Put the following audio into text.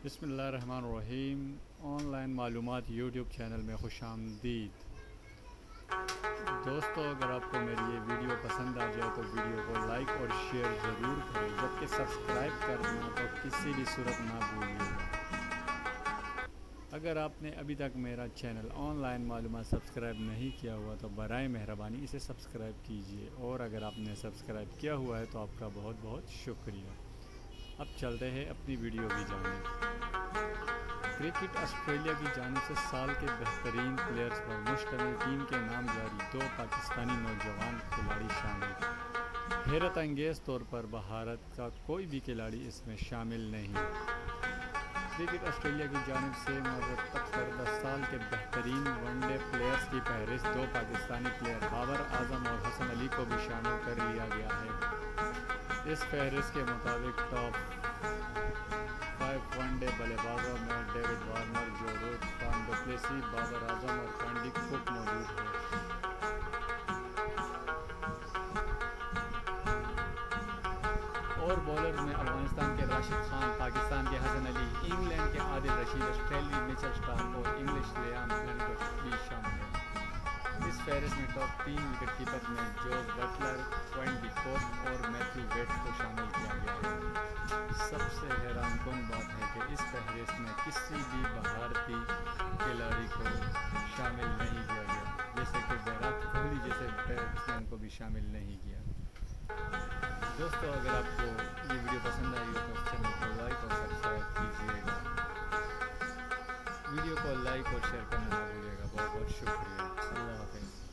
بسم اللہ الرحمن الرحیم۔ آن لائن معلومات یوٹیوب چینل میں خوش آمدید۔ دوستو، اگر آپ کو میری یہ ویڈیو پسند آ جائے تو ویڈیو کو لائک اور شیئر ضرور کریں، جبکہ سبسکرائب کرنا تو کسی بھی صورت نہ بھولیے گا۔ اگر آپ نے ابھی تک میرا چینل آن لائن معلومات سبسکرائب نہیں کیا ہوا تو برائے مہربانی اسے سبسکرائب کیجیے، اور اگر آپ نے سبسکرائب کیا ہوا ہے تو آپ کا بہت بہت شکریہ۔ اب چلتے ہیں اپنی ویڈیو کی جانب۔ کرکٹ آسٹریلیا کی جانب سے سال کے بہترین پلیئرز پر مشتمل ٹیم کے نام جاری، 2 پاکستانی نوجوان کھلاڑی شامل۔ حیرت انگیز طور پر بھارت کا کوئی بھی کھلاڑی اس میں شامل نہیں۔ کرکٹ آسٹریلیا کی جانب سے مرتب کردہ سال کے بہترین ون ڈے پلیئرز کی فہرست 2 پاکستانی پلیئر بابر اعظم اور حسن علی کو بھی شامل کر لیا گیا ہے۔ اس فہرست کے مطابق ٹاپ 5 ون ڈے بلے بازوں میں ڈیوڈ وارنر، جو روٹ، فان ڈوپلیسی، بابر اعظم اور کینڈی کوک موجود ہیں۔ اور بولرز میں افغانستان کے راشد خان، پاکستان کے حسن علی، انگلینڈ کے عادل رشید، آسٹریلوی میچل اسٹارک اور انگلش لیام لنگڈ بھی شامل ہیں۔ اس فہرست میں ٹاپ 3 وکٹ کیپر میں جوز بٹلر، کوینڈی کوک اور میتھیو ویٹ کو شامل کیا گیا ہے۔ سب سے حیران کن بات ہے کہ اس فہرست میں کسی بھی بھارتی کھلاڑی کو شامل نہیں کیا گیا، جیسے کہ ویرات کوہلی جیسے بیٹسمین کو بھی شامل نہیں کیا۔ دوستو، اگر آپ کو یہ ویڈیو پسند آئی ہو تو اس چینل کو لائک اور سبسکرائب کیجیے گا۔ ویڈیو کو لائک اور شیئر کرنا نہ بھولیے گا۔ بہت بہت شکریہ۔ اللہ حافظ۔